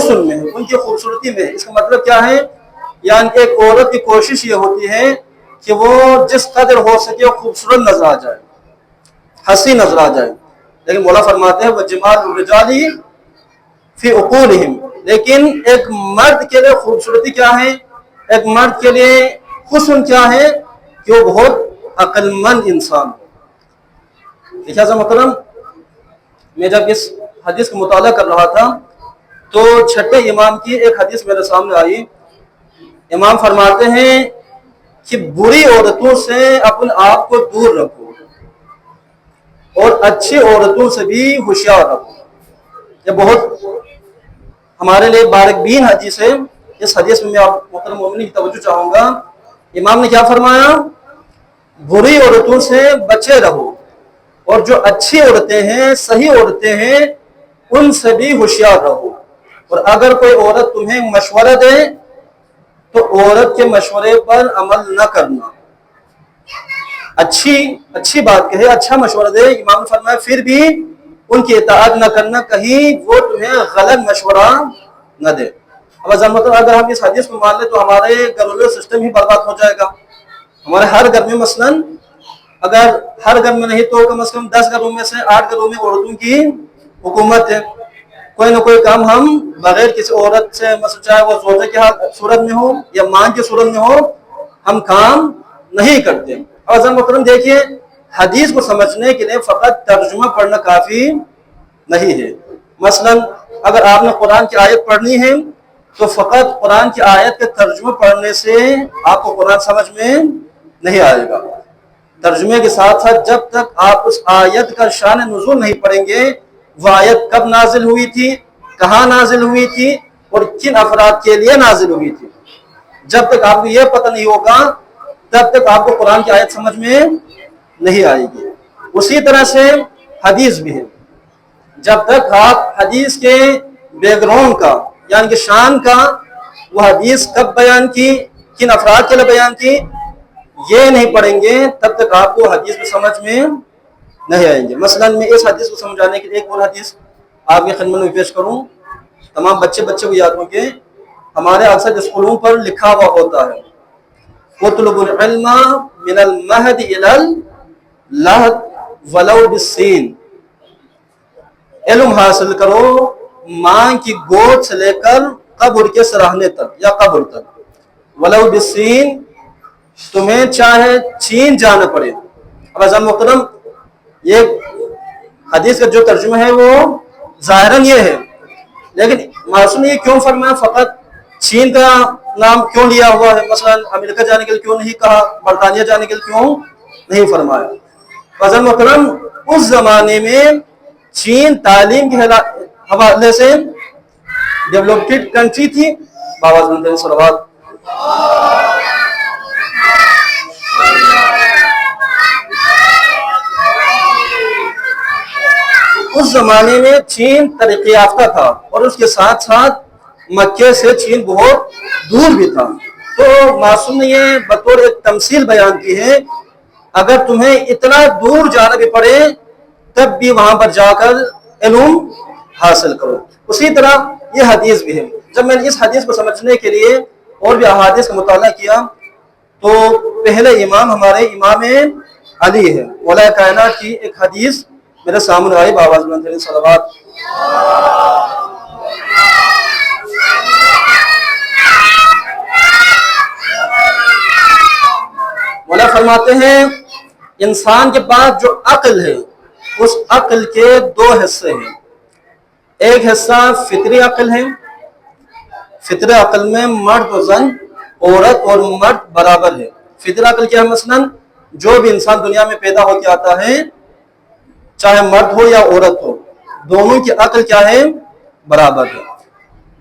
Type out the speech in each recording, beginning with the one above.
حسن میں ہے، ان کی خوبصورتی میں ہے۔ اس کا مطلب کیا ہے؟ یعنی ایک عورت کی کوشش یہ ہوتی ہے کہ وہ جس قدر ہو سکے خوبصورت نظر آ جائے، ہنسی نظر آ جائے، لیکن مولا فرماتے ہیں وَجِمَالُ الرِّجَالِ فِي عُقُولِهِمْ، لیکن ایک مرد کے لیے خوبصورتی کیا ہے؟ ایک مرد کے لیے حسن کیا ہے؟ کہ وہ بہت عقل مند انسان ہو۔ لہذا محترم، میں جب اس حدیث کا مطالعہ کر رہا تھا تو چھٹے امام کی ایک حدیث میرے سامنے آئی۔ امام فرماتے ہیں کہ بری عورتوں سے اپنے آپ کو دور رکھو اور اچھی عورتوں سے بھی ہوشیار رکھو۔ یہ بہت ہمارے لیے بارک بین حدیث ہے۔ اس حدیث میں آپ محترم مومنین کی توجہ چاہوں گا۔ امام نے کیا فرمایا؟ بری عورتوں سے بچے رہو اور جو اچھی عورتیں ہیں، صحیح عورتیں ہیں، ان سے بھی ہوشیار رہو۔ اور اگر کوئی عورت تمہیں مشورہ دے تو عورت کے مشورے پر عمل نہ کرنا۔ اچھی بات کہے، اچھا مشورہ دے، امام نے فرمایا پھر بھی ان کی اطاعت نہ کرنا، کہیں وہ تمہیں غلط مشورہ نہ دے۔ اب مطلب اگر ہم اس حدیث کو مان لیں تو ہمارے گھریلو سسٹم ہی برباد ہو جائے گا۔ ہمارے ہر گھر میں مثلا، اگر ہر گھر میں نہیں تو کم از کم 10 گھروں میں سے 8 گھروں میں عورتوں کی حکومت ہے۔ کوئی نہ کوئی کام ہم بغیر کسی عورت سے، مثلا چاہے وہ زوجہ کی صورت میں ہو یا ماں کی صورت میں ہو، ہم کام نہیں کرتے۔ اور عزیز محترم دیکھیے، حدیث کو سمجھنے کے لیے فقط ترجمہ پڑھنا کافی نہیں ہے۔ مثلا اگر آپ نے قرآن کی آیت پڑھنی ہے تو فقط قرآن کی آیت کے ترجمہ پڑھنے سے آپ کو قرآن سمجھ میں نہیں آئے گا۔ ترجمے کے ساتھ ساتھ جب تک آپ اس آیت کا شان نزول نہیں پڑھیں گے، وہ آیت کب نازل ہوئی تھی، کہاں نازل ہوئی تھی اور کن افراد کے لیے نازل ہوئی تھی، جب تک آپ کو یہ پتہ نہیں ہوگا تب تک آپ کو قرآن کی آیت سمجھ میں نہیں آئے گی۔ اسی طرح سے حدیث بھی ہے، جب تک آپ حدیث کے بیک گراؤنڈ کا یعنی کہ شان کا، وہ حدیث کب بیان کی، کن افراد کے لیے بیان کی، یہ نہیں پڑھیں گے تب تک آپ کو حدیث کو سمجھ میں نہیں آئیں گے۔ مثلا میں اس حدیث کو سمجھانے کے لیے ایک اور حدیث آپ کی خدمت میں پیش کروں، تمام بچے کو یاد ہو کے۔ ہمارے اکثر اسکولوں پر لکھا ہوا ہوتا ہے اطلب العلم من المہد الی اللحد ولو بالسین، علم حاصل کرو ماں کی گود سے لے کر قبر کے سراہنے تک یا قبر تک، ولو بالسین، تمہیں چاہے چین جانا پڑے۔ اب عزیز محترم، یہ حدیث کا جو ترجمہ ہے وہ ظاہراً یہ ہے، لیکن معصوم نے یہ کیوں فرمایا؟ فقط چین کا نام کیوں لیا ہوا ہے؟ مثلا امریکہ جانے کے لیے کیوں نہیں کہا؟ برطانیہ جانے کے لیے کیوں نہیں فرمایا؟ عزیز محترم، اس زمانے میں چین تعلیم کے حوالے سے ڈیولپڈ کنٹری تھی۔ باواز بندے صلوات۔ اس زمانے میں چین ترقی یافتہ تھا اور اس کے ساتھ ساتھ مکے سے چین بہت دور بھی تھا۔ تو معصوم نے یہ بطور ایک تمثیل بیان کی ہے، اگر تمہیں اتنا دور جانا بھی پڑے تب بھی وہاں پر جا کر علم حاصل کرو۔ اسی طرح یہ حدیث بھی ہے۔ جب میں نے اس حدیث کو سمجھنے کے لیے اور بھی احادیث کا مطالعہ کیا تو پہلے امام ہمارے امام علی ہے، مولا کائنات کی ایک حدیث میرے سامنے آئی، باواز بلند صلوات۔ مولا فرماتے ہیں انسان کے پاس جو عقل ہے اس عقل کے 2 حصے ہیں۔ ایک حصہ فطری عقل ہے، فطری عقل میں مرد و زن، عورت اور مرد برابر ہے۔ فطری عقل کیا ہے؟ مثلا جو بھی انسان دنیا میں پیدا ہو کے آتا ہے، چاہے مرد ہو یا عورت ہو، دونوں کی عقل کیا ہے؟ برابر ہے۔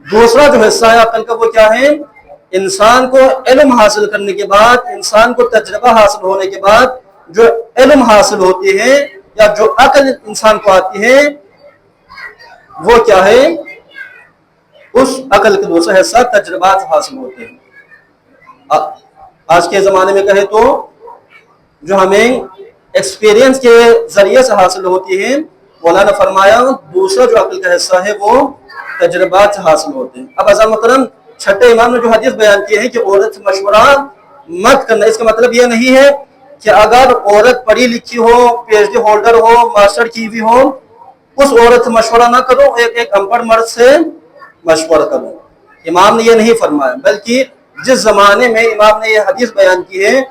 دوسرا جو حصہ ہے عقل کا وہ کیا ہے؟ انسان کو علم حاصل کرنے کے بعد، انسان کو تجربہ حاصل ہونے کے بعد جو علم حاصل ہوتی ہے یا جو عقل انسان کو آتی ہے وہ کیا ہے؟ اس عقل کا دوسرا حصہ تجربات حاصل ہوتے ہیں۔ آج کے زمانے میں کہے تو جو ہمیں ایکسپیرینس کے ذریعے سے حاصل ہوتی ہے मौला ने फरमाया दूसरा जो अक्ल का हिस्सा है वो तजर्बात से हासिल होते हैं। अब अज़ा मोहतरम छठे इमाम ने जो हदीस बयान की है कि औरत से मशवरा मत करना, इसका मतलब ये नहीं है कि अगर औरत पढ़ी लिखी हो, पीएचडी होल्डर हो, मास्टर की हुई हो, उस औरत से मशवरा ना करो, एक अनपढ़ मर्द से मशवरा करो। इमाम ने ये नहीं फरमाया, बल्कि जिस जमाने में इमाम ने ये हदीस बयान की है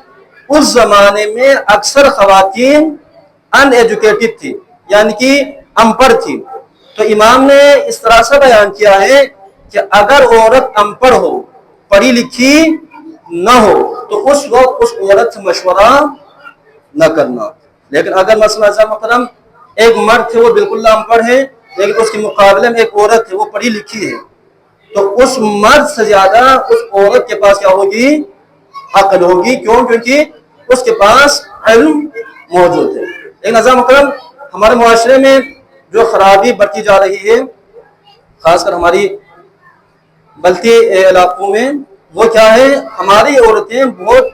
उस जमाने में अक्सर खवातीन अनएजुकेटेड थी, यानी कि अनपढ़ थी। तो इमाम ने इस तरह से बयान किया है कि अगर औरत अनपढ़ हो, पढ़ी लिखी न हो, तो उस वक्त उस औरत से मशवरा न करना। लेकिन अगर मसला मुहतरम एक मर्द है वो बिल्कुल अनपढ़ है, लेकिन उसके मुकाबले में एक औरत है वो पढ़ी लिखी है, तो उस मर्द से ज्यादा उस औरत के पास क्या होगी? अक्ल होगी। क्यों? क्योंकि उसके पास इल्म मौजूद है। लेकिन अज़ीज़ मुकर्रम हमारे मुआशरे में जो खराबी बढ़ती जा रही है, खासकर हमारी बल्ती इलाकों में, वो क्या है? हमारी औरतें बहुत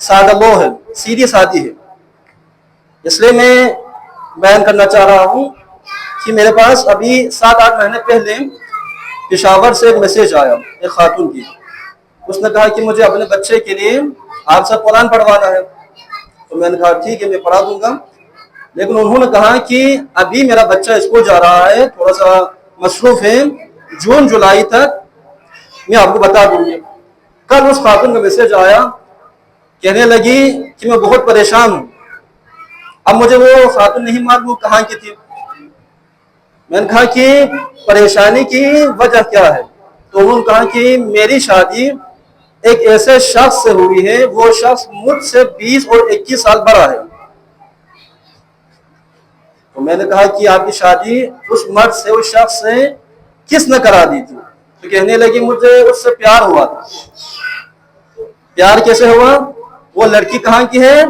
सादा है, सीधी सादी है। इसलिए मैं बयान करना चाह रहा हूँ कि मेरे पास अभी 7-8 महीने पहले पेशावर से एक मैसेज आया एक खातून की। उसने कहा कि मुझे अपने बच्चे के लिए आपसे कुरान पढ़वाना है। तो मैंने कहा ठीक है, मैं पढ़ा दूंगा। लेकिन उन्होंने कहा कि अभी मेरा बच्चा स्कूल जा रहा है, थोड़ा सा मसरूफ है, जून जुलाई तक मैं आपको बता दूंगी। कल उस खातून का मैसेज आया, कहने लगी कि मैं बहुत परेशान हूँ। अब मुझे वो खातून नहीं मालूम कहाँ की थी। मैंने कहा कि परेशानी की वजह क्या है? तो उन्होंने कहा कि मेरी शादी एक ऐसे शख्स से हुई है, वो शख्स मुझसे 20 और 21 साल बड़ा है। तो मैंने कहा कि आपकी शादी उस मर्द से, उस शख्स से किसने करा दी थी? तो कहने लगी मुझे उससे प्यार हुआ था। प्यार कैसे हुआ? वो लड़की कहाँ की है?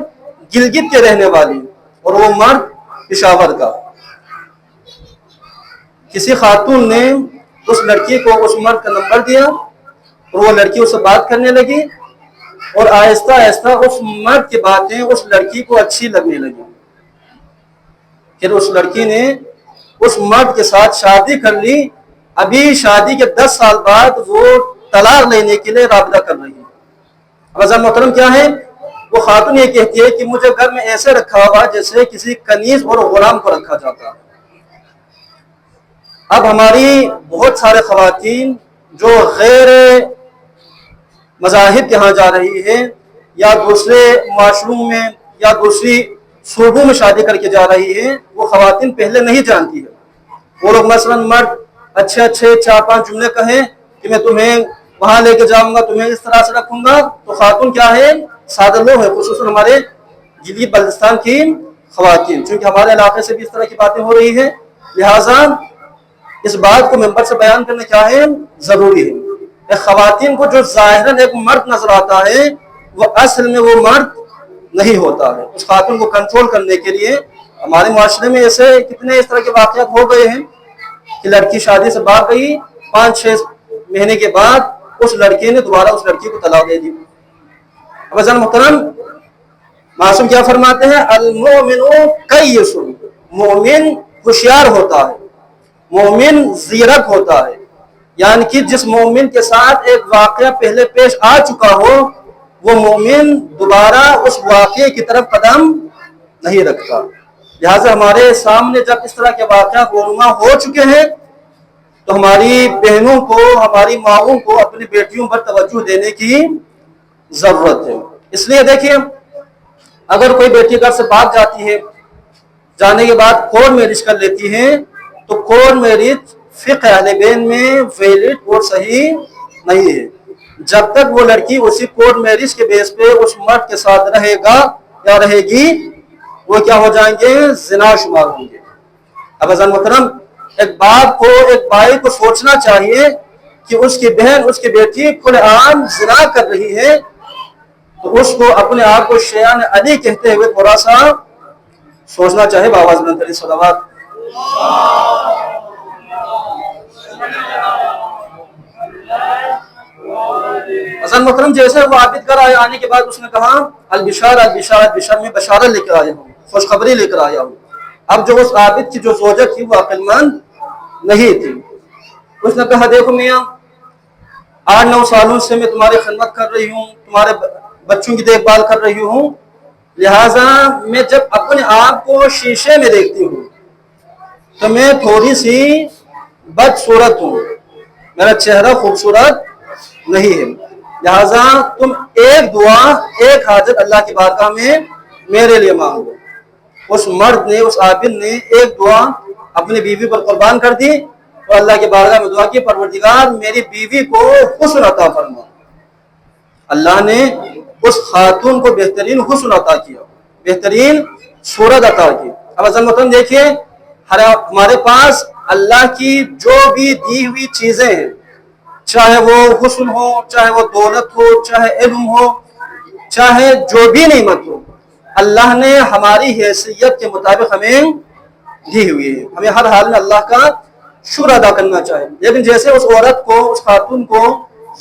गिलगित के रहने वाली, और वो मर्द पेशावर का। किसी खातून ने उस लड़की को उस मर्द का नंबर दिया और वो लड़की उससे बात करने लगी, और आहिस्ता आहिस्ता उस मर्द की बातें उस लड़की को अच्छी लगने लगी। फिर उस लड़की ने उस मर्द के साथ शादी कर ली। अभी शादी के 10 साल बाद वो तलाक लेने के लिए राबता कर रही है। अब मोहतरम क्या है? वो खातून ये कहती है कि मुझे घर में ऐसे रखा हुआ जैसे किसी कनीज और गुलाम को रखा जाता। अब हमारी बहुत सारे खवातीन जो गैर मज़ाहिब के यहाँ जा रही है, या दूसरे माशरूम में या दूसरी सूबों में शादी करके जा रही है, वो खवातीन पहले नहीं जानती है। वो लोग मसलन मर्द अच्छे अच्छे 4-5 जुमले कहें कि मैं तुम्हें वहां लेके जाऊंगा, तुम्हें इस तरह से रखूंगा, तो खातून क्या है? सादा लोग है, खुसूसन हमारे जिली बल्तिस्तान की खवातीन। चूंकि हमारे इलाके से भी इस तरह की बातें हो रही है, लिहाजा इस बात को मेंबर से बयान करना क्या है? जरूरी है। एक खवातीन को जो जाहिरन एक मर्द नजर आता है, वो असल में वो मर्द नहीं होता है। उस खातून को कंट्रोल करने के लिए हमारे मुआशरे में ऐसे कितने इस तरह के वाक़यात हो गए हैं कि लड़की शादी से भाग गई, 5-6 महीने के बाद उस लड़के ने दोबारा उस लड़की को तलाक दे दी। अब अज़ीज़ मुहतरम मासूम क्या फरमाते हैं? अल-मोमिनु कय्यिसुन, मोमिन होशियार होता है, मोमिन ज़ीरक होता है। यानी कि जिस मोमिन के साथ एक वाक़या पहले पेश आ चुका हो, वो मोमिन दोबारा उस वाक़ये की तरफ कदम नहीं रखता। लिहाजा हमारे सामने जब इस तरह के वाक़या गोलमा हो चुके हैं, तो हमारी बहनों को, हमारी माओं को अपनी बेटियों पर तवज्जो देने की जरूरत है। इसलिए देखिए, अगर कोई बेटी घर से भाग जाती है, जाने के बाद कोर्ट मैरिज कर लेती है, तो कोर्ट मैरिज फिक़्ह अहले बैन में वैलिड और सही नहीं है। जब तक वो लड़की उसी कोर्ट मैरिज के बेस पे उस मर्द के साथ रहेगा या रहेगी, वो क्या हो जाएंगे? जिना शुमार होंगे। अब अज़ीज़ मुहतरम एक बाप को, एक भाई को सोचना चाहिए कि उसकी बहन, उसकी बेटी खुलेआम जिना कर रही है, तो उसको अपने आप को शयान अली कहते हुए थोड़ा सा सोचना चाहिए। बावाज़ बुलंद करें सलावत। अज़ीज़ मुहतरम जैसे वो आबिद कर आने के बाद उसने कहा अल बिशार अल बिशार, बिशार में बशारत लेकर आया हूँ, खुशखबरी लेकर आया हूँ। اب جو اس عابد کی جو زوجہ تھی وہ عقل مند نہیں تھی. اس نے کہا دیکھو میاں 8-9 سالوں سے میں تمہاری خدمت کر رہی ہوں, تمہارے بچوں کی دیکھ بھال کر رہی ہوں, لہٰذا میں جب اپنے آپ کو شیشے میں دیکھتی ہوں تو میں تھوڑی سی بدصورت ہوں, میرا چہرہ خوبصورت نہیں ہے, لہٰذا تم ایک دعا ایک حاجت اللہ کی بارگاہ میں میرے لیے مانگو. اس مرد نے, اس عابد نے ایک دعا اپنی بیوی پر قربان کر دی اور اللہ کی بارگاہ میں دعا کی, پروردگار میری بیوی کو حسن عطا فرما. اللہ نے اس خاتون کو بہترین حسن عطا کیا, بہترین صورت عطا کی. اب عظمتاً دیکھیے ہمارے پاس اللہ کی جو بھی دی ہوئی چیزیں ہیں, چاہے وہ حسن ہو, چاہے وہ دولت ہو, چاہے علم ہو, چاہے جو بھی نعمت ہو, اللہ نے ہماری حیثیت کے مطابق ہمیں دی ہوئی ہے. ہمیں ہر حال میں اللہ کا شکر ادا کرنا چاہیے. لیکن جیسے اس عورت کو, اس خاتون کو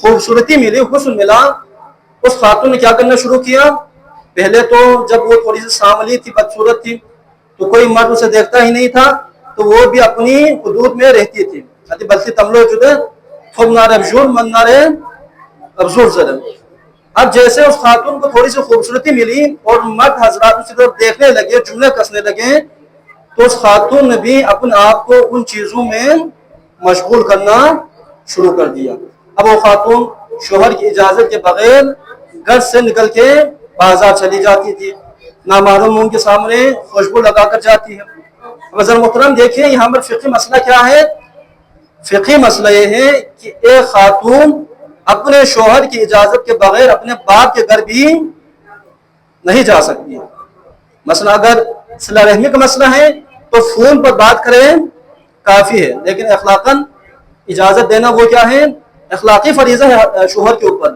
خوبصورتی ملی, حسن ملا, اس خاتون نے کیا کرنا شروع کیا. پہلے تو جب وہ تھوڑی سی سانولی تھی, بدصورت تھی, تو کوئی مرد اسے دیکھتا ہی نہیں تھا, تو وہ بھی اپنی حدود میں رہتی تھی. بلکہ تملو جدے خود نارے بجور من نارے ابزور زدن. اب جیسے اس خاتون کو تھوڑی سی خوبصورتی ملی اور مرد حضرات اسے طرف دیکھنے لگے, جملے کسنے لگے, تو اس خاتون نے بھی اپنے آپ کو ان چیزوں میں مشغول کرنا شروع کر دیا. اب وہ خاتون شوہر کی اجازت کے بغیر گھر سے نکل کے بازار چلی جاتی تھی, نامعلوم کے سامنے خوشبو لگا کر جاتی ہے. اب محترم دیکھیں یہاں پر فقہی مسئلہ کیا ہے. فقہی مسئلہ یہ ہے کہ ایک خاتون اپنے شوہر کی اجازت کے بغیر اپنے باپ کے گھر بھی نہیں جا سکتی. مثلا اگر صلہ رحمی کا مسئلہ ہے تو فون پر بات کریں کافی ہے, لیکن اخلاقاً اجازت دینا وہ کیا ہے, اخلاقی فریضہ ہے شوہر کے اوپر.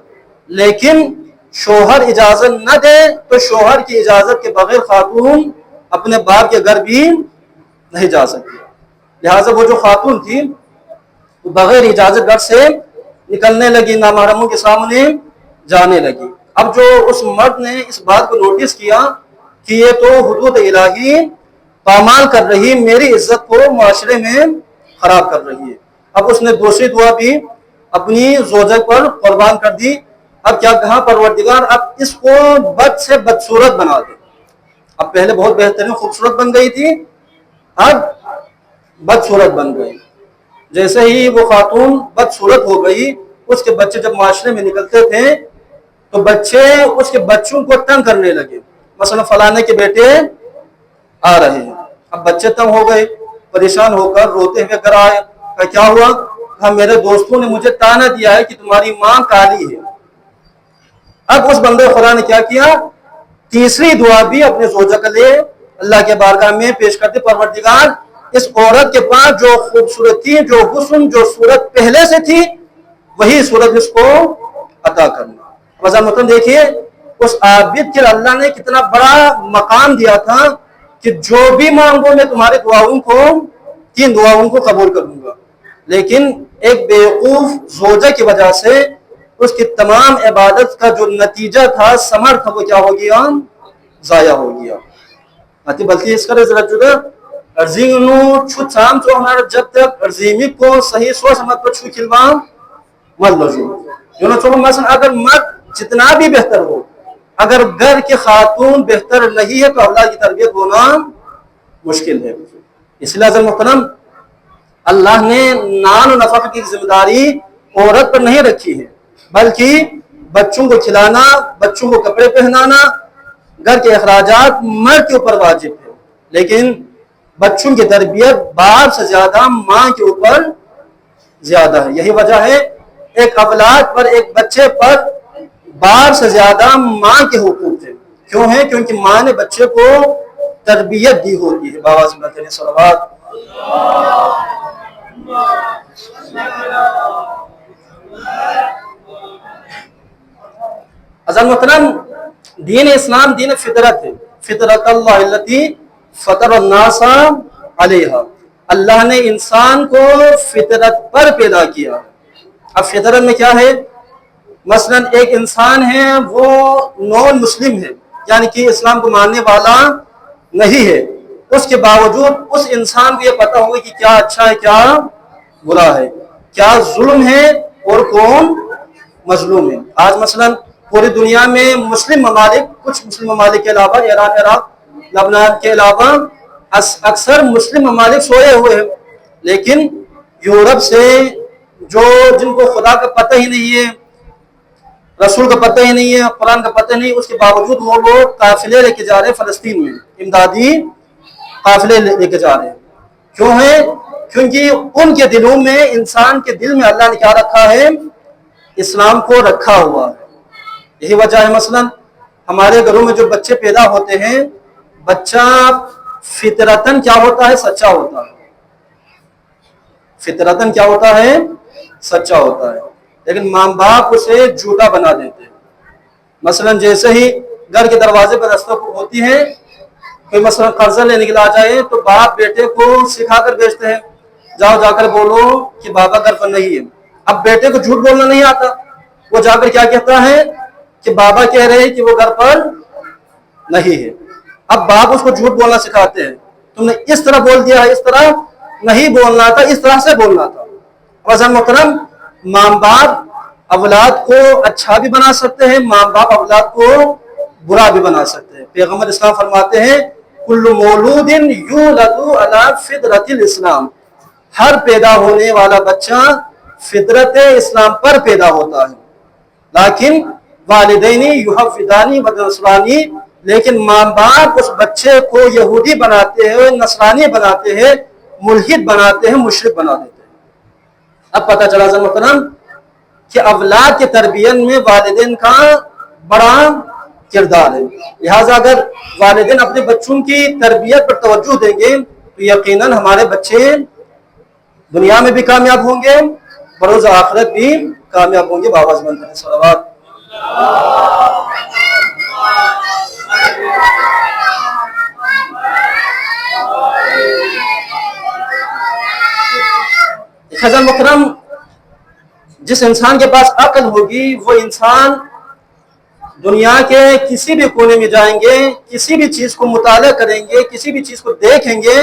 لیکن شوہر اجازت نہ دے تو شوہر کی اجازت کے بغیر خاتون اپنے باپ کے گھر بھی نہیں جا سکتی. لہٰذا وہ جو خاتون تھی وہ بغیر اجازت گھر سے نکلنے لگی, نامحرموں کے سامنے جانے لگی. اب جو اس مرد نے اس بات کو نوٹس کیا کہ یہ تو حدود الہی پامال کر رہی, میری عزت کو معاشرے میں خراب کر رہی ہے. اب اس نے دوسری دعا بھی اپنی زوجہ پر قربان کر دی. اب کیا کہا, پروردگار اب اس کو بد سے بدصورت بنا دے. اب پہلے بہت بہترین خوبصورت بن گئی تھی, اب بدصورت بن گئی. جیسے ہی وہ خاتون بدصورت ہو گئی, اس کے بچے جب معاشرے میں نکلتے تھے تو بچے اس کے بچوں کو تنگ کرنے لگے. مثلا فلانے کے بیٹے آ رہے ہیں. اب بچے تنگ ہو گئے, پریشان ہو کر روتے ہوئے گھر آئے. کیا ہوا؟ کہا میرے دوستوں نے مجھے تانا دیا ہے کہ تمہاری ماں کالی ہے. اب اس بندے خدا نے کیا کیا, تیسری دعا بھی اپنے زوجہ کے لیے اللہ کے بارگاہ میں پیش کرتے, پروردگار اس عورت کے پاس جو خوبصورتی, جو حسن, جو صورت پہلے سے تھی وہی صورت اس کو عطا کرنا. مطلب دیکھیے اس عابد کے اللہ نے کتنا بڑا مقام دیا تھا کہ جو بھی مانگو میں تمہارے دعاؤں کو, 3 دعاؤں کو قبول کروں گا. لیکن ایک بیوقوف زوجہ کی وجہ سے اس کی تمام عبادت کا جو نتیجہ تھا, ثمر تھا, وہ کیا ہو گیا, ضائع ہو گیا. بلکہ اس کا ذرا جدا ارزینو چھت سام تو ہمارا جب تک ارزیمی کو صحیح سو سمجھ پر چھو کھلوام مت لجو. مثلا اگر مرد جتنا بھی بہتر ہو, اگر گھر کی خاتون بہتر نہیں ہے تو اللہ کی تربیت ہونا مشکل ہے. اس لیے عزیز محترم اللہ نے نان و نفقہ کی ذمہ داری عورت پر نہیں رکھی ہے, بلکہ بچوں کو کھلانا, بچوں کو کپڑے پہنانا, گھر کے اخراجات مرد کے اوپر واجب ہے. لیکن بچوں کی تربیت باپ سے زیادہ ماں کے اوپر زیادہ ہے. یہی وجہ ہے ایک اولاد پر, ایک بچے پر باپ سے زیادہ ماں کے حقوق ہیں. کیوں ہے؟ کیونکہ ماں نے بچے کو تربیت دی ہوتی ہے. بابا سے بتائیں صلوات. عزیز محترم دین اسلام دین فطرت ہے. فطرت اللہ التی فطر الناس علیہا. اللہ نے انسان کو فطرت پر پیدا کیا. اب فطرت میں کیا ہے؟ مثلا ایک انسان ہے وہ نان مسلم ہے, یعنی کہ اسلام کو ماننے والا نہیں ہے, اس کے باوجود اس انسان کو یہ پتہ ہوگا کہ کیا اچھا ہے کیا برا ہے، کیا ظلم ہے اور کون مظلوم ہے۔ آج مثلا پوری دنیا میں مسلم ممالک، کچھ مسلم ممالک کے علاوہ ایران، عراق، لبنان کے علاوہ اکثر مسلم ممالک سوئے ہوئے ہیں، لیکن یورپ سے جن کو خدا کا پتہ ہی نہیں ہے، رسول کا پتہ ہی نہیں ہے، قرآن کا پتہ نہیں، اس کے باوجود وہ لوگ قافلے لے کے جا رہے ہیں فلسطین میں، امدادی قافلے لے کے جا رہے ہیں۔ کیوں ہے؟ کیونکہ ان کے دلوں میں، انسان کے دل میں اللہ نے کیا رکھا ہے؟ اسلام کو رکھا ہوا ہے۔ یہی وجہ ہے مثلا ہمارے گھروں میں جو بچے پیدا ہوتے ہیں، بچہ فطرتاً کیا ہوتا ہے؟ سچا ہوتا ہے۔ فطرتاً کیا ہوتا ہے؟ سچا ہوتا ہے، لیکن ماں باپ اسے جھوٹا بنا دیتے ہیں۔ مثلا جیسے ہی گھر کے دروازے پر دستک ہوتی ہے، کوئی مثلا قرضہ لینے کے لیے آ جائے تو باپ بیٹے کو سکھا کر بھیجتے ہیں، جاؤ جا کر بولو کہ بابا گھر پر نہیں ہے۔ اب بیٹے کو جھوٹ بولنا نہیں آتا، وہ جا کر کیا کہتا ہے کہ بابا کہہ رہے ہیں کہ وہ گھر پر نہیں ہے۔ اب باپ اس کو جھوٹ بولنا سکھاتے ہیں، تم نے اس طرح بول دیا ہے، اس طرح نہیں بولنا تھا، اس طرح سے بولنا تھا۔ عزیزان محترم، ماں باپ اولاد کو اچھا بھی بنا سکتے ہیں، ماں باپ اولاد کو برا بھی بنا سکتے ہیں۔ پیغمبر اسلام فرماتے ہیں کل مولود یولد علی فطرت الاسلام، ہر پیدا ہونے والا بچہ فطرت اسلام پر پیدا ہوتا ہے، لیکن والدین یحودانی و نصرانی، لیکن ماں باپ اس بچے کو یہودی بناتے ہیں، نصرانی بناتے ہیں، ملحد بناتے ہیں، مشرک بنا دیتے ہیں۔ اب پتہ چلا عزیزان محترم کہ اولاد کے تربیت میں والدین کا بڑا کردار ہے، لہٰذا اگر والدین اپنے بچوں کی تربیت پر توجہ دیں گے تو یقیناً ہمارے بچے دنیا میں بھی کامیاب ہوں گے، بروز آخرت بھی کامیاب ہوں گے۔ باواز بند کریں صلوات۔ عزیزان محترم، جس انسان کے پاس عقل ہوگی وہ انسان دنیا کے کسی بھی کونے میں جائیں گے، کسی بھی چیز کو مطالعہ کریں گے، کسی بھی چیز کو دیکھیں گے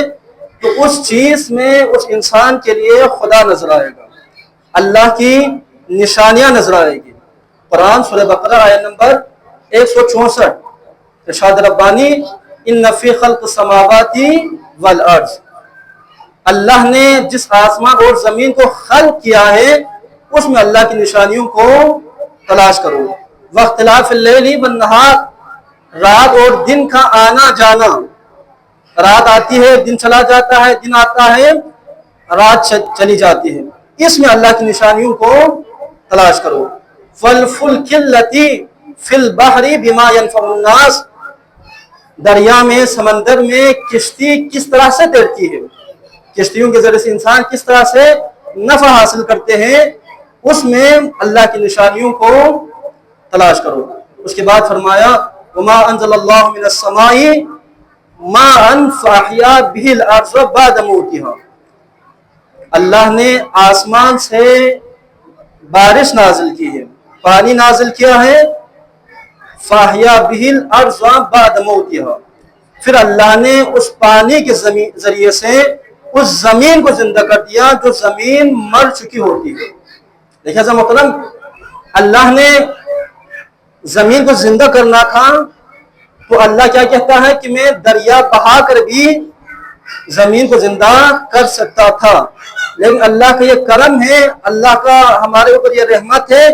تو اس چیز میں اس انسان کے لیے خدا نظر آئے گا، اللہ کی نشانیاں نظر آئے گی۔ قرآن سورہ بقرہ آیت نمبر 164، ارشاد ربانی ان فی خلق السماوات والارض، اللہ نے جس آسمان اور زمین کو خلق کیا ہے اس میں اللہ کی نشانیوں کو تلاش کرو۔ واختلاف اللیل والنہار، رات اور دن کا آنا جانا، رات آتی ہے دن چلا جاتا ہے، دن آتا ہے رات چلی جاتی ہے، اس میں اللہ کی نشانیوں کو تلاش کرو۔ والفلک التی فی البحر بما ینفع الناس، دریا میں، سمندر میں کشتی کس طرح سے تیرتی ہے، کشتیوں کے ذریعے سے انسان کس طرح سے نفع حاصل کرتے ہیں، اس میں اللہ کی نشانیوں کو تلاش کرو۔ اس کے بعد فرمایا وما انزل اللہ من السماء ماء فاحیا به الارض بعد موتها، اللہ نے آسمان سے بارش نازل کی ہے، پانی نازل کیا ہے، فاحیا به الارض بعد موتها، پھر اللہ نے اس پانی کے ذریعے سے اس زمین کو زندہ کر دیا جو زمین مر چکی ہوتی ہے۔ دیکھیں ایسا محترم، اللہ نے زمین کو زندہ کرنا تھا تو اللہ کیا کہتا ہے کہ میں دریا بہا کر بھی زمین کو زندہ کر سکتا تھا، لیکن اللہ کا یہ کرم ہے، اللہ کا ہمارے اوپر یہ رحمت ہے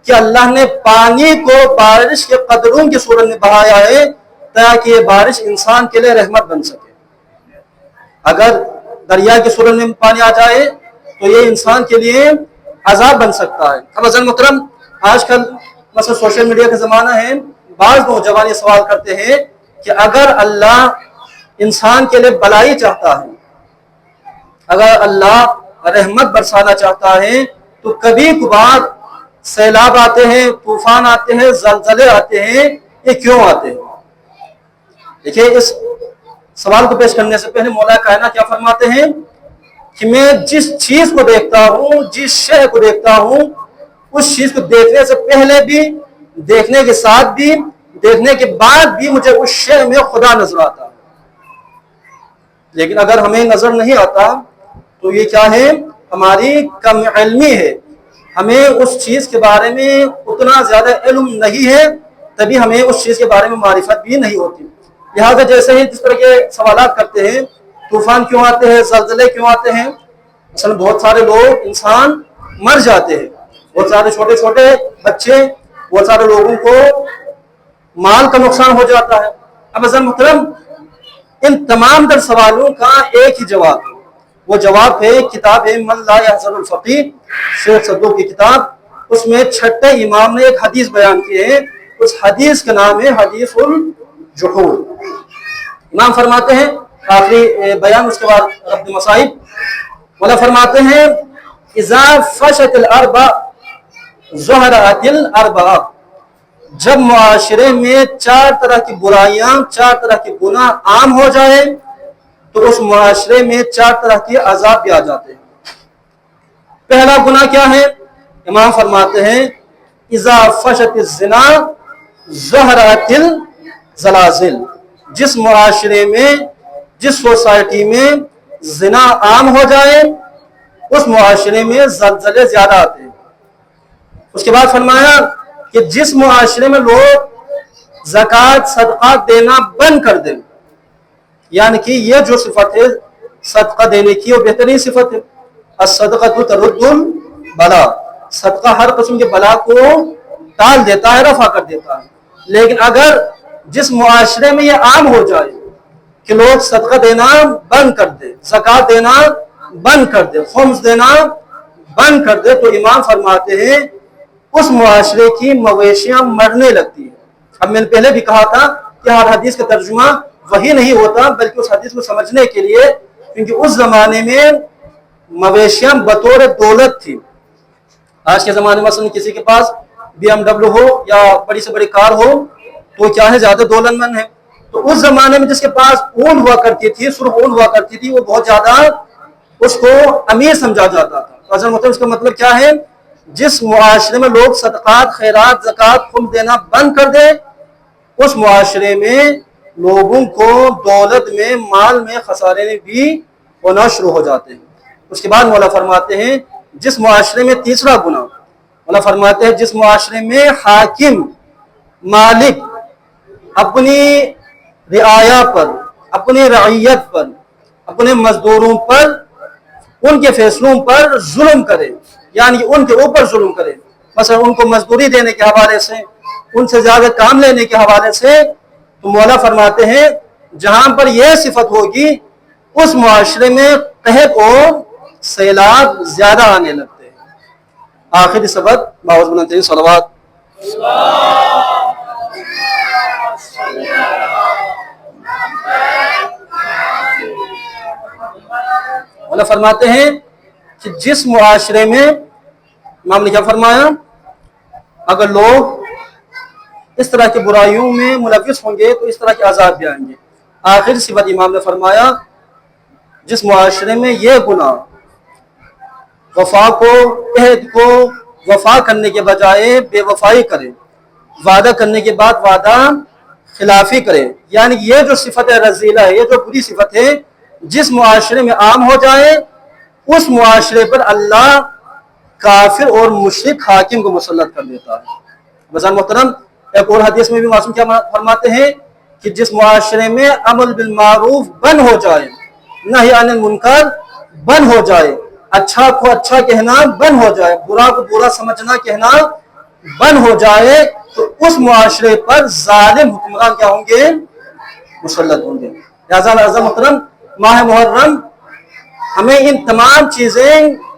کہ اللہ نے پانی کو بارش کے قطروں کی صورت میں بہایا ہے تاکہ یہ بارش انسان کے لیے رحمت بن سکے۔ اگر دریا کی صورت میں پانی آ جائے تو یہ انسان کے لیے عذاب بن سکتا ہے۔ اب عزیزان محترم، آج کل مثلا سوشل میڈیا کا زمانہ ہے، بعض نوجوان یہ سوال کرتے ہیں کہ اگر اللہ انسان کے لیے بلائی چاہتا ہے، اگر اللہ رحمت برسانا چاہتا ہے تو کبھی کبھار سیلاب آتے ہیں، طوفان آتے ہیں، زلزلے آتے ہیں، یہ کیوں آتے ہیں؟ دیکھیں اس سوال کو پیش کرنے سے پہلے مولا کائنات کیا فرماتے ہیں کہ میں جس چیز کو دیکھتا ہوں، جس شے کو دیکھتا ہوں، اس چیز کو دیکھنے سے پہلے بھی، دیکھنے کے ساتھ بھی، دیکھنے کے بعد بھی مجھے اس شے میں خدا نظر آتا ہے۔ لیکن اگر ہمیں نظر نہیں آتا تو یہ کیا ہے؟ ہماری کم علمی ہے، ہمیں اس چیز کے بارے میں اتنا زیادہ علم نہیں ہے، تبھی ہمیں اس چیز کے بارے میں معرفت بھی نہیں ہوتی۔ لہٰذا جیسے ہی جس طرح کے سوالات کرتے ہیں، طوفان کیوں آتے ہیں، زلزلے کیوں آتے ہیں، اصل بہت سارے لوگ انسان مر جاتے ہیں، بہت سارے چھوٹے چھوٹے بچے، بہت سارے لوگوں کو مال کا نقصان ہو جاتا ہے۔ اب عزیز محترم، ان تمام در سوالوں کا ایک ہی جواب، وہ جواب ہے کتاب من لا یحزن الفقیر، شیخ صدوق کی کتاب، اس میں چھٹے امام نے ایک حدیث بیان کی ہے، اس حدیث کا نام ہے حدیث الجحود۔ امام فرماتے ہیں آخری بیان، اس کے بعد رد مصائب، مولا فرماتے ہیں اذا فشت الاربع ظہرت الاربع، جب معاشرے میں 4 طرح کی برائیاں، 4 طرح کے گناہ عام ہو جائے تو اس معاشرے میں 4 طرح کے عذاب بھی آ جاتے ہیں۔ پہلا گناہ کیا ہے؟ امام فرماتے ہیں اذا فشت الزنا ظہرت الزلازل، جس معاشرے میں، جس سوسائٹی میں زنا عام ہو جائے اس معاشرے میں زلزلے زیادہ آتے ہیں۔ اس کے بعد فرمایا کہ جس معاشرے میں لوگ زکوٰۃ صدقات دینا بند کر دیں، یعنی کہ یہ جو صفت ہے صدقہ دینے کی، وہ بہترین صفت ہے، الصدقۃ ترد البلا، صدقہ ہر قسم کے بلا کو ٹال دیتا ہے، رفع کر دیتا ہے۔ لیکن اگر جس معاشرے میں یہ عام ہو جائے کہ لوگ صدقہ دینا بند کر دے، زکوٰۃ دینا بند کر دے، خمس دینا بند کر دے، تو امام فرماتے ہیں اس معاشرے کی مویشیاں مرنے لگتی ہیں۔ اب میں نے پہلے بھی کہا تھا کہ ہر حدیث کا ترجمہ وہی نہیں ہوتا، بلکہ اس حدیث کو سمجھنے کے لیے، کیونکہ اس زمانے میں مویشیاں بطور دولت تھی۔ آج کے زمانے میں مثلا کسی کے پاس BMW ہو یا بڑی سے بڑی کار ہو تو کیا ہے، زیادہ دولت مند ہے۔ تو اس زمانے میں جس کے پاس اون ہوا کرتی تھی، سرخ اون ہوا کرتی تھی، وہ بہت زیادہ اس کو امیر سمجھا جاتا تھا۔ اصل مطلب اس کا مطلب کیا ہے؟ جس معاشرے میں لوگ صدقات، خیرات، زکوٰۃ، خمس دینا بند کر دے، اس معاشرے میں لوگوں کو دولت میں، مال میں خسارے بھی ہونا شروع ہو جاتے ہیں۔ اس کے بعد مولا فرماتے ہیں جس معاشرے میں، تیسرا گناہ مولا فرماتے ہیں جس معاشرے میں حاکم، مالک اپنی رعایا پر، اپنی رعیت پر، اپنے مزدوروں پر، ان کے فیصلوں پر ظلم کرے، یعنی ان کے اوپر ظلم کرے، مثلا ان کو مزدوری دینے کے حوالے سے، ان سے زیادہ کام لینے کے حوالے سے، تو مولا فرماتے ہیں جہاں پر یہ صفت ہوگی اس معاشرے میں قحط اور سیلاب زیادہ آنے لگتے ہیں۔ آخری سبق باوز بنتے ہیں صلوات۔ مولا فرماتے ہیں کہ جس معاشرے میں، امام نے کیا فرمایا، اگر لوگ اس طرح کی برائیوں میں ملوث ہوں گے تو اس طرح کے عذاب بھی آئیں گے۔ آخر صفت امام نے فرمایا جس معاشرے میں یہ گناہ وفا کو، عہد کو وفا کرنے کے بجائے بے وفائی کرے، وعدہ کرنے کے بعد وعدہ خلافی کرے، یعنی یہ جو صفت رذیلہ ہے، یہ جو بری صفت ہے، جس معاشرے میں عام ہو جائے اس معاشرے پر اللہ کافر اور مشرک حاکم کو مسلط کر دیتا ہے۔ بزرگ محترم، ایک اور حدیث میں بھی معصوم کیا فرماتے ہیں کہ جس معاشرے میں امر بالمعروف بند ہو جائے، نہی عن المنکر بند ہو جائے، اچھا کو اچھا کہنا بند ہو جائے، برا کو برا سمجھنا کہنا بند ہو جائے، تو اس معاشرے پر ظالم حکمران کیا ہوں گے؟ مسلط ہوں گے۔ لہذا محترم، ماہ محرم ہمیں ان تمام چیزیں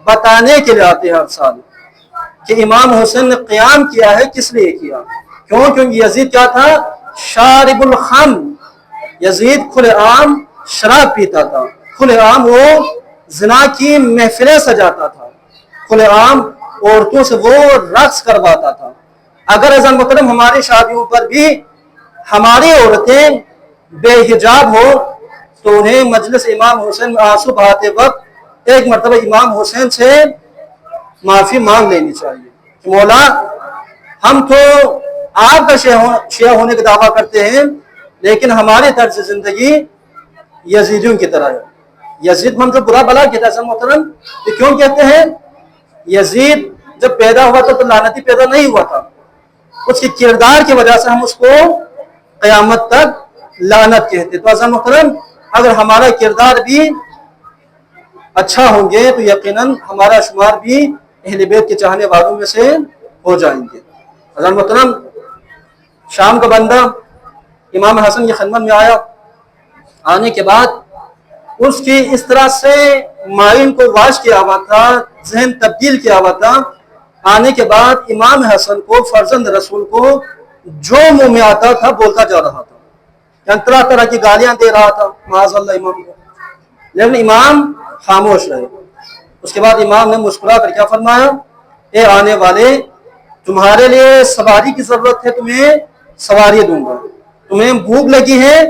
بتانے کے لیے آتے ہیں ہر سال کہ امام حسین نے قیام کیا ہے، کس لیے کیا؟ کیونکہ یزید کیا تھا؟ شارب الخمر، یزید کھلے عام شراب پیتا تھا، کھلے عام وہ زنا کی محفلیں سجاتا تھا، کھلے عام عورتوں سے وہ رقص کرواتا تھا۔ اگر عزیز محترم ہماری شادیوں پر بھی ہماری عورتیں بے حجاب ہو تو انہیں مجلس امام حسین میں آنسو بہاتے وقت ایک مرتبہ امام حسین سے معافی مانگ لینی چاہیے کہ مولا ہم تو آپ کا شیعہ ہونے کا دعویٰ کرتے ہیں لیکن ہماری طرز زندگی یزیدیوں کی طرح ہے، यजीद को हम जो बुरा भला कहते हैं मोहतरम, तो क्यों कहते हैं? यजीद जब पैदा हुआ था तो लानती पैदा नहीं हुआ था, उसके किरदार की वजह से हम उसको क़यामत तक लानत कहते। तो अज़ीज़ मोहतरम, अगर हमारा किरदार भी अच्छा होंगे तो यकीनन हमारा शुमार भी अहले बैत के चाहने वालों में से हो जाएंगे। अज़ीज़ मोहतरम, शाम का बंदा इमाम हसन की खिदमत में आया, आने के बाद उसकी इस तरह से माइंड को वाश किया हुआ था, जहन तब्दील किया हुआ था। आने के बाद इमाम हसन को, फर्जंद रसूल को जो मुंह में आता था बोलता जा रहा था, यानी तरह तरह की गालियां दे रहा था माज़अल्लाह इमाम को, लेकिन इमाम खामोश रहे। उसके बाद इमाम ने मुस्कुरा कर क्या फरमाया? ए आने वाले, तुम्हारे लिए सवारी की जरूरत है, तुम्हें सवारी दूंगा, तुम्हें भूख लगी है,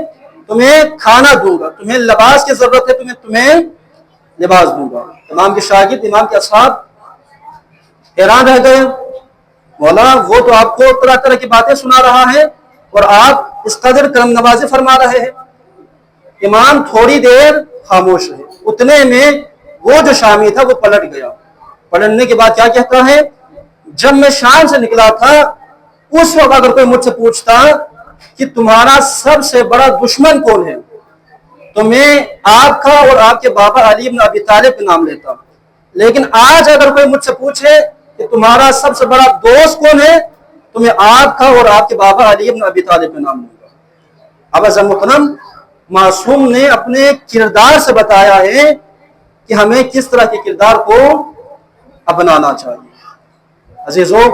तुम्हें खाना दूंगा, तुम्हें लिबास की जरूरत है, तुम्हें लिबास दूंगा। इमाम के शागिर्द, इमाम के असहाब हैरान रह गए, मौला वो तो आपको तरह तरह की बातें सुना रहा है और आप इस कदर करम नवाजी फरमा रहे हैं। इमाम थोड़ी देर खामोश रहे, उतने में वो जो शामी था वो पलट गया। पलटने के बाद क्या कहता है? जब मैं शाम से निकला था उस वक्त अगर कोई मुझसे पूछता कि तुम्हारा सबसे बड़ा दुश्मन कौन है, तो मैं आपका और आपके बाबा अली इब्न अबी तालिब का नाम लेता, लेकिन आज अगर कोई मुझसे पूछे कि तुम्हारा सबसे बड़ा दोस्त कौन है, तो मैं आपका और आपके बाबा अली इब्न अबी तालिब का नाम लूंगा। अब अज़ीज़ मोहतरम, मासूम ने अपने किरदार से बताया है कि हमें किस तरह के किरदार को अपनाना चाहिए। अजीजों,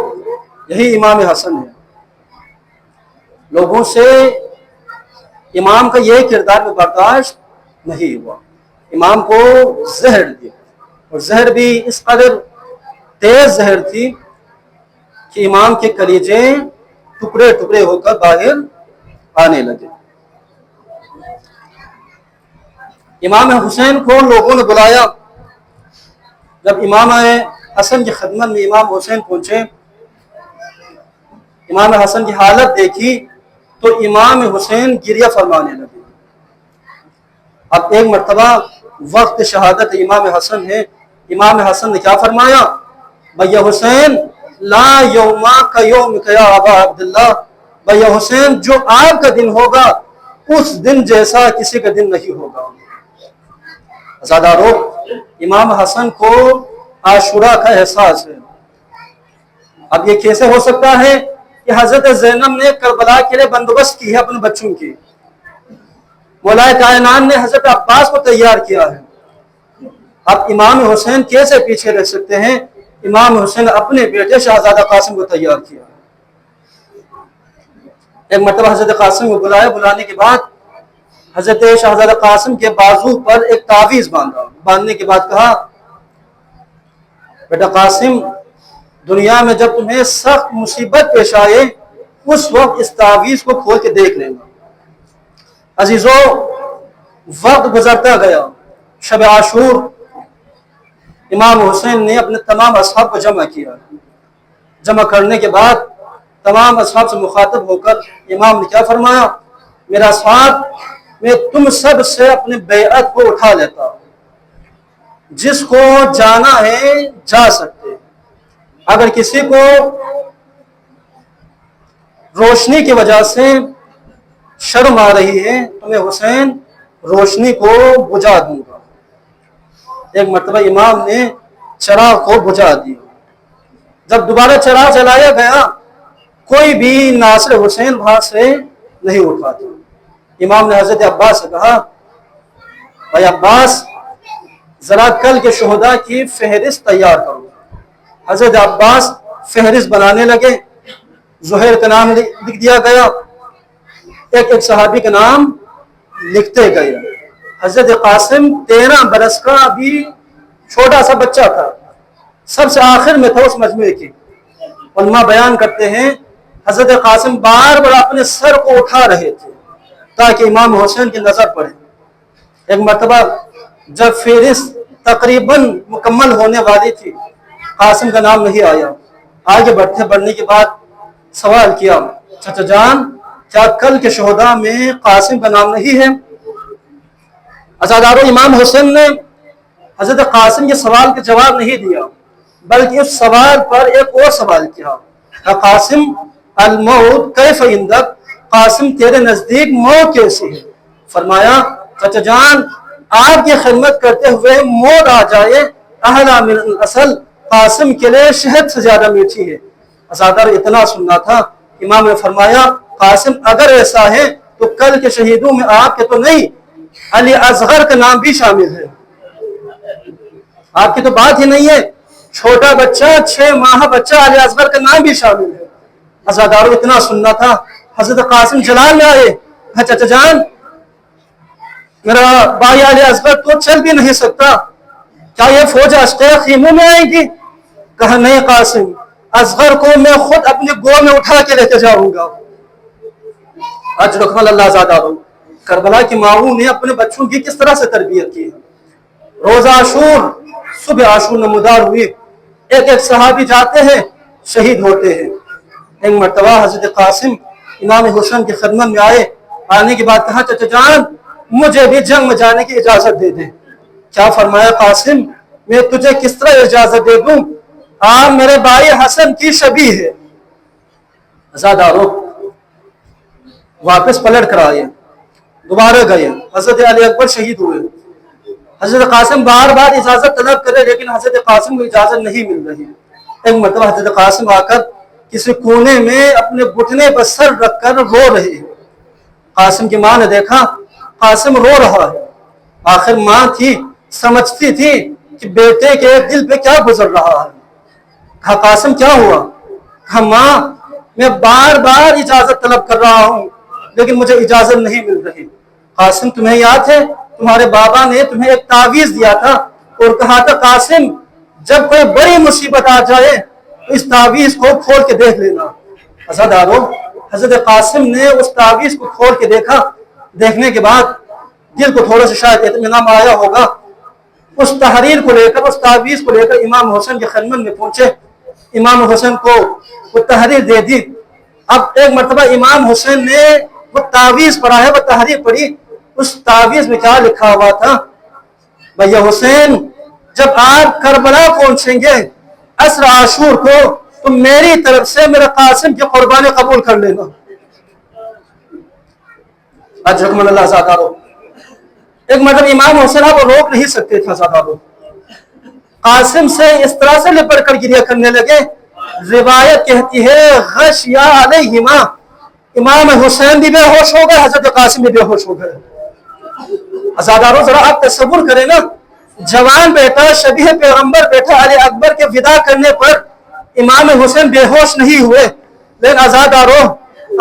यही इमाम हसन है। लोगों से इमाम का यह किरदार में बर्दाश्त नहीं हुआ, इमाम को जहर दिया, और जहर भी इस कदर तेज जहर थी कि इमाम के कलीजे टुकड़े टुकड़े होकर बाहर आने लगे। इमाम हुसैन को लोगों ने बुलाया। जब इमाम हसन की खिदमत में इमाम हुसैन पहुंचे, इमाम हसन की हालत देखी तो इमाम हुसैन गिरिया फरमाने लगे। अब एक मरतबा वक्त शहादत इमाम हसन है, इमाम हसन ने क्या फरमाया? भैया हुसैन, ला यौमा का यौम का या अबा अब्दुल्लाह, भैया हुसैन जो आपका दिन होगा उस दिन जैसा किसी का दिन नहीं होगा। ज़ादारो, इमाम हसन को आशुरा का एहसास है। अब ये कैसे हो सकता है कि हजरत ज़ैनब ने करबला के लिए बंदोबस्त की है अपने बच्चों की, मौलाए कायनात ने हजरत अब्बास को तैयार किया है, अब इमाम हुसैन कैसे पीछे रह सकते हैं? इमाम हुसैन अपने बेटे शहजादा कासिम को तैयार किया। एक मतलब हजरत कासिम को बुलाया, बुलाने के बाद हजरत शहजादा कासिम के बाजू पर एक तावीज बांधा, बांधने के बाद कहा, बेटा कासिम, दुनिया में जब तुम्हें सख्त मुसीबत पेश आए उस वक्त इस तावीज को खोल के देख लेना। अजीजों, वक्त गुजरता गया, शब आशूर, इमाम हुसैन ने अपने तमाम असहाब को जमा किया। जमा करने के बाद तमाम असहाब से मुखातब होकर इमाम ने क्या फरमाया? मेरा असहाब, मैं तुम सब से अपने बैअत को उठा लेता हूं, जिसको जाना है जा सकते। अगर किसी को रोशनी की वजह से शर्म आ रही है तो मैं हुसैन रोशनी को बुझा दूंगा। एक मरतबा इमाम ने चराग को बुझा दिया। जब दोबारा चराग जलाया गया, कोई भी नासिर हुसैन वहां से नहीं उठा था। इमाम ने हजरत अब्बास से कहा, भाई अब्बास, जरा कल के शुहदा की फहरिस्त तैयार करो। हजरत अब्बास फहरिस्त बनाने लगे। जुहैर का नाम लिख दिया गया, एक एक सहाबी का नाम लिखते गए। हजरत कासिम 13 बरस का अभी छोटा सा बच्चा था, सबसे आखिर में था उस मजमे की। उलमा बयान करते हैं हजरत कासिम बार बार अपने सर को उठा रहे थे ताकि इमाम हुसैन की नजर पड़े। एक मरतबा जब फहरिस्त तकरीबन मुकम्मल होने वाली थी, कासिम का नाम नहीं आया। आगे बढ़ने के बाद सवाल किया, चाचा जान, क्या कल के शुहदा में कासिम का नाम नहीं है? अज़ादारों, इमाम हुसैन ने हजरत कासिम के सवाल का जवाब नहीं दिया, बल्कि उस सवाल पर एक और सवाल किया, कासिम अल मौत कैफ इंदक, कासिम तेरे नजदीक मौत कैसी है? फरमाया, चाचा जान, आपकी खिदमत करते हुए मौत आ जाए अहला मिन असल, कासिम के लिए शहद से ज्यादा मीठी है। अज़ादार, इतना सुनना था। इमाम ने फरमाया, कासिम अगर ऐसा है तो कल के शहीदों में आपके तो नहीं, अली असगर का नाम भी शामिल है। आपकी तो बात ही नहीं है, छोटा बच्चा, 6 माह बच्चा, अली असगर का नाम भी शामिल है। अज़ादारों, इतना सुनना था। हजरत कासिम जलाल में आए, चाचा जान, मेरा भाई अली असगर तो चल भी नहीं सकता, क्या ये फौज अश्क़े खीमों में आएगी? कहा, नहीं कासिम, असगर को मैं खुद अपने गोद में उठा के लेके जाऊंगा। अज़ादारों, करबला की माओं ने अपने बच्चों की किस तरह से तरबियत की। रोज़ा आशूर, सुबह आशूर नमूदार हुई, एक एक सहाबी जाते हैं, शहीद होते हैं। एक मरतबा हजरत कासिम इमाम हुसैन की खिदमत में आए। आने के बाद कहा, चाचा जान, मुझे भी जंग में जाने की इजाजत दे दे। क्या फरमाया कासिम, मैं तुझे किस तरह इजाजत दे दूं? आप मेरे भाई हसन की शबी है। अज़ादारों, वापस पलट कर आए, दोबारा गए, हजरत अली अकबर शहीद हुए। हजरत कासिम बार बार इजाजत तलब करे, लेकिन हजरत कासिम को इजाजत नहीं मिल रही। एक मतलब हजरत कासिम आकर किसी कोने में अपने घुटने पर सर रखकर रो रहे हैं। कासिम की मां ने देखा कासिम रो रहा है। आखिर मां थी, समझती थी कि बेटे के दिल पे क्या गुजर रहा है। कहा, कासिम क्या हुआ? कहा, मां, मैं बार बार इजाजत तलब कर रहा हूं, लेकिन मुझे इजाजत नहीं मिल रही। कासिम, तुम्हें याद है तुम्हारे बाबा ने तुम्हें एक तावीज दिया था और कहा था, कासिम, जब कोई बड़ी मुसीबत आ जाए तो इस तावीज को खोल के देख लेना। अज़ादारों, हजरत कासिम ने उस तावीज को खोल के देखा। देखने के बाद दिल को थोड़ा सा शायद इत्मीनान आया होगा। उस तहरीर को लेकर, उस तावीज को लेकर इमाम हुसैन की खिदमत में पहुंचे। इमाम हुसैन को वो तहरीर दे दी। अब एक मरतबा इमाम हुसैन ने वो तावीज पढ़ा है, वो तहरीर पढ़ी। उस तावीज में क्या लिखा हुआ था? भैया हुसैन, जब आप करबला पहुंचेंगे असर आशूर को, तो मेरी तरफ से मेरे कासिम की कुर्बानी कबूल कर लेना। अज़ादारों, एक मतलब इमाम हुसैन आप रोक नहीं सकते थे। अज़ादारों, कासिम से इस तरह से लिपट कर गिरिया करने लगे। रिवायत कहती है, गशिया अलैहिमा, इमाम हुसैन भी बेहोश हो गए, हजरत कासिम भी बेहोश हो गए। अज़ादारों, जरा आप तसव्वुर करें ना, जवान बेटा, शबीह पैगंबर बेटा अली अकबर के विदा करने पर इमाम हुसैन बेहोश नहीं हुए। लेकिन अज़ादारों,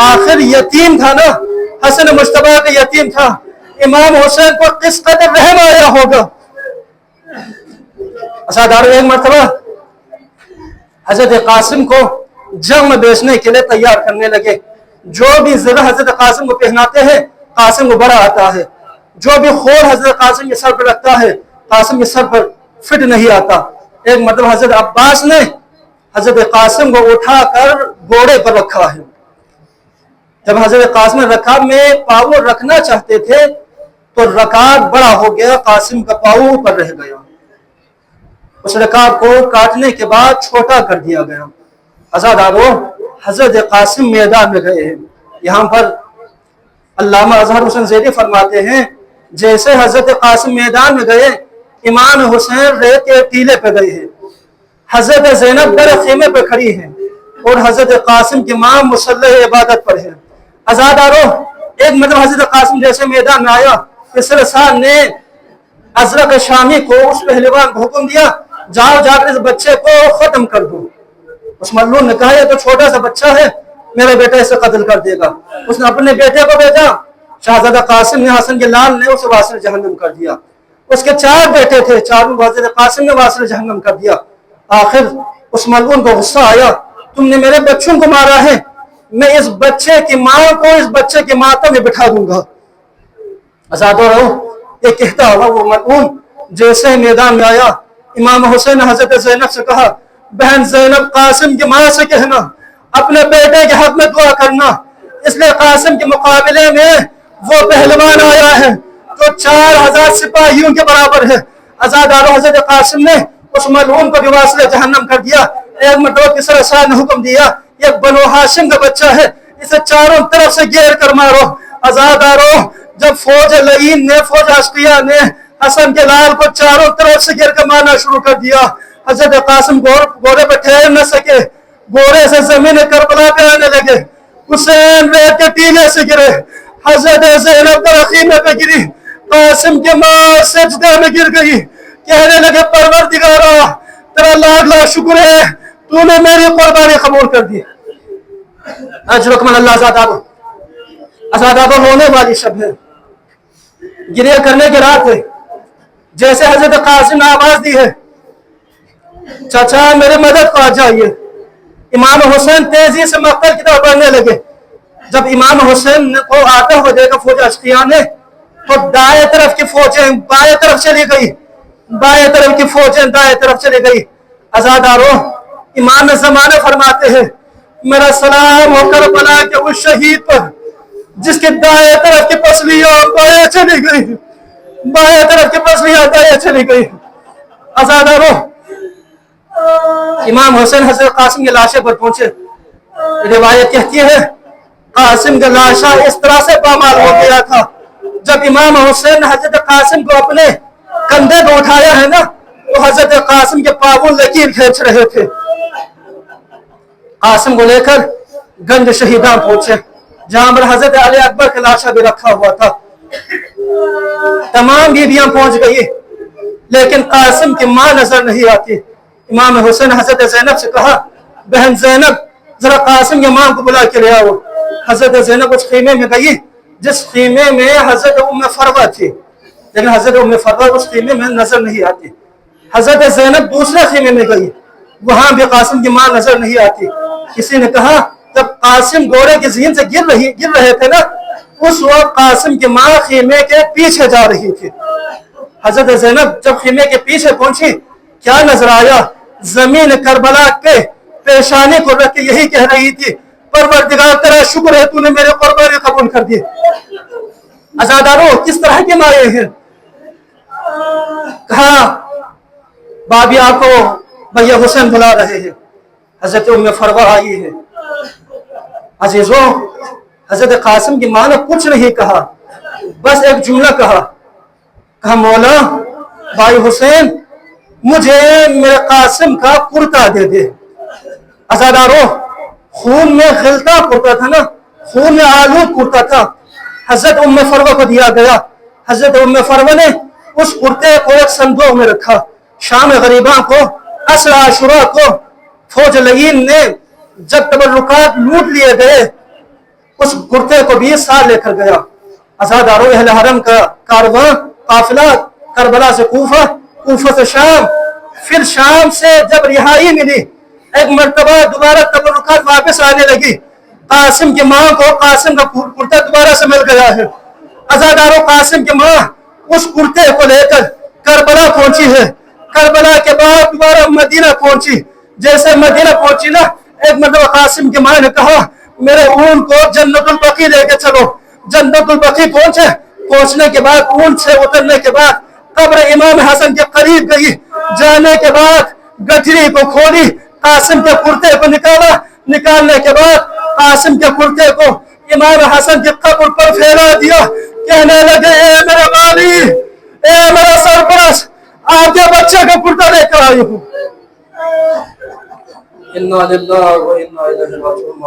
आखिर यतीम था ना, हसन मुश्तबा का यतीम था। इमाम हुसैन को किस कदर रहम आया होगा। अज़ादारों, एक मरतबा हजरत कासिम को जंग में बेचने के लिए तैयार करने लगे। जो भी ज़रा हजरत कासिम को पहनाते हैं, कासिम को बड़ा आता है। जो भी खोल हजरत कासिम के सर पर रखता है, कासिम के सर पर फिट नहीं आता। एक मतलब हजरत अब्बास ने हजरत कासिम को उठाकर घोड़े पर रखा है। जब हजरत कासिम ने रकाब में पाँव रखना चाहते थे तो रकाब बड़ा हो गया, कासिम का पाँव ऊपर रह गया। उस रकाब को काटने के बाद छोटा कर दिया गया। अज़ादारों, हजरत कासिम मैदान में गए हैं। यहाँ पर अल्लामा अज़हर हुसैन ज़ैदी फरमाते हैं, जैसे हजरत कासिम मैदान में गए, इमाम हुसैन रेत के टीले पे गए हैं। हजरत ज़ैनब दर खेमे पे खड़ी हैं और हजरत कासिम की मां मुसल्ले इबादत पर है। अज़ादारों, एक मतलब हजरत कासिम जैसे मैदान में आया, इसर साहब ने अजरक शामी को, उस पहलवान को हुक्म दिया, जाओ जाकर इस बच्चे को खत्म कर दो। उस मल्लून ने कहा, ये तो छोटा सा बच्चा है, मेरा बेटा इसे कत्ल कर देगा। उसने अपने बेटे को भेजा। शहजादा कासिम ने, हसन के लाल ने उसे वासिल जहन्नम कर दिया। उसके 4 बेटे थे, चारों हजरत कासिम ने वासिल जहन्नम कर दिया। आखिर उस मल्लून को गुस्सा आया, तुमने मेरे बच्चों को मारा है, मैं इस बच्चे की मां को इस बच्चे के माता में बिठा दूंगा। अज़ादारों, ये कहता हुआ वो मल्लून जैसे मैदान में आया, इमाम हुसैन ने हजरत ज़ैनब से कहा, बहन ज़ैनब, कासिम की मां से कहना अपने बेटे के हक में दुआ करना, इसलिए कासिम के मुकाबले में वो पहलवान आया है, जो 4000 सिपाहियों के बराबर है। अज़ादारों, हज़रत कासिम ने उस मलऊन को बिवासिले जहन्नम कर दिया। एक मरतबा किसरा शाह ने हुक्म दिया, ये बनो हाशिम का बच्चा है, इसे चारों तरफ से घेर कर मारो। अज़ादारों, जब फौज लईन ने, फौज अश्किया ने हसन के लाल को चारों तरफ से घेर कर मारना शुरू कर दिया। हज़रत कासिम घोड़े पर ठहर न सके, घोड़े से जमीन करबला पे आने लगे। हुसैन रेत के टीले से गिरे। हज़रत ज़ैनब पर खीमे पे गिरी। कासिम के मां सजदे में गिर गई, कहने लगे, परवरदिगारा, तेरा लाख लाख शुक्र है, तूने मेरी कुर्बानी कबूल कर दी। अजरकमन अल्लाह। अज़ादारों, रोने वाली शब है, गिरिया करने की रात है। जैसे हज़रत कासिम ने आवाज दी है, चाचा मेरे मदद को आ जाइए, इमाम हुसैन तेजी से मक्का की तरफ बढ़ने लगे। जब इमाम हुसैन को आता हुआ देखा फौज अश्किया ने, तो दाएं तरफ की फौजें बाएं तरफ चली गई, बाएं तरफ की फौजें दाएं तरफ चली गई। अज़ादारों, इमाम ज़माने फरमाते हैं, मेरा सलाम हो करबला के उस शहीद पर जिसके दाएं तरफ की पसलियां बाएं चली गई, बाएं तरफ की पसलियां दाएं चली गई। अज़ादारों, इमाम हुसैन हज़रत कासिम की लाशे पर पहुंचे। रिवायत कहती है, कासिम का लाशा इस तरह से पामाल हो गया था, जब इमाम हुसैन ने हज़रत कासिम को अपने कंधे पर उठाया है ना, तो हज़रत कासिम के पाँव लकीर खींच रहे थे। कासिम को लेकर गंज शहीदान पहुंचे, जहां पर हज़रत अली अकबर का लाशा भी रखा हुआ था। तमाम बीवियां पहुंच गई, लेकिन कासिम की मां नजर नहीं आती। इमाम हुसैन हज़रत ज़ैनब से कहा, बहन ज़ैनब, जरा कासिम की मां को बुला के ले आओ। हज़रत ज़ैनब उस खीमे में गई जिस खीमे में हज़रत उम्मे फरवा थी, लेकिन हज़रत उम्मे फरवा उस खीमे में नजर नहीं आती। हज़रत ज़ैनब दूसरे खीमे में गई, वहां भी कासिम की मां नजर नहीं आती। किसी ने कहा, जब कासिम घोड़े की ज़ीन से गिर रहे थे ना, उस वक्त कासिम की मां खीमे के पीछे जा रही थी। हज़रत ज़ैनब जब खीमे के पीछे पहुंची, क्या नजर आया, जमीन करबला के पेशानी को रख के यही कह रही थी, परवरदिगार तेरा शुक्र है, तूने मेरे कुर्बानी कबूल कर दी। अज़ादारों, किस तरह के माए हैं। कहा, बाबी आपको भैया हुसैन बुला रहे हैं। हज़रत उम्मे फरवा आई है। अजीजों, हज़रत कासिम की मां ने कुछ नहीं कहा, बस एक जुमला कहा, मौला भाई हुसैन, मुझे मेरे कासिम का कुर्ता दे दे। अज़ादारों, खून में खिलता कुर्ता था ना, खून में आलूद कुर्ता था, हज़रत उम्मे फरवा को दिया गया। हज़रत उम्मे फरवा ने उस कुर्ते को एक संदूक में रखा। शाम गरीबा को, असर आशुरा को फौज लईन ने जब तबर्रुकात लूट लिए गए, उस कुर्ते को भी साथ लेकर गया। अज़ादारों, अहले हरम का कारवां काफिला करबला से कूफा, कूफा से शाम, फिर शाम से जब रिहाई मिली, एक मरतबा दोबारा तबर्रुकात वापस आने लगी। कासिम की मां को कासिम का कुर्ता दोबारा से मिल गया है। अज़ादारों, कासिम की मां उस कुर्ते को लेकर करबला पहुंची है। करबला के बाद दोबारा मदीना पहुंची। जैसे मदीना पहुंची ना, एक मरतबा कासिम की मां ने कहा, मेरे ऊंट को जन्नतुल बकी लेके चलो। जन्नतुल बकी पहुंचे। पहुंचने के बाद, ऊंट से उतरने के बाद कब्र इमाम हसन के करीब गई। जाने के बाद गठरी को खोली, कासिम के कुर्ते को निकाला। निकालने के बाद कासिम के कुर्ते को इमाम हसन की कब्र पर फैला दिया। कहने लगे, ए मेरे वाली, ए मेरा सरपरस्त, आपके बच्चे का कुर्ता लेकर आई हूँ। इन्ना लिल्लाहि व इन्ना इलैहि राजिऊन।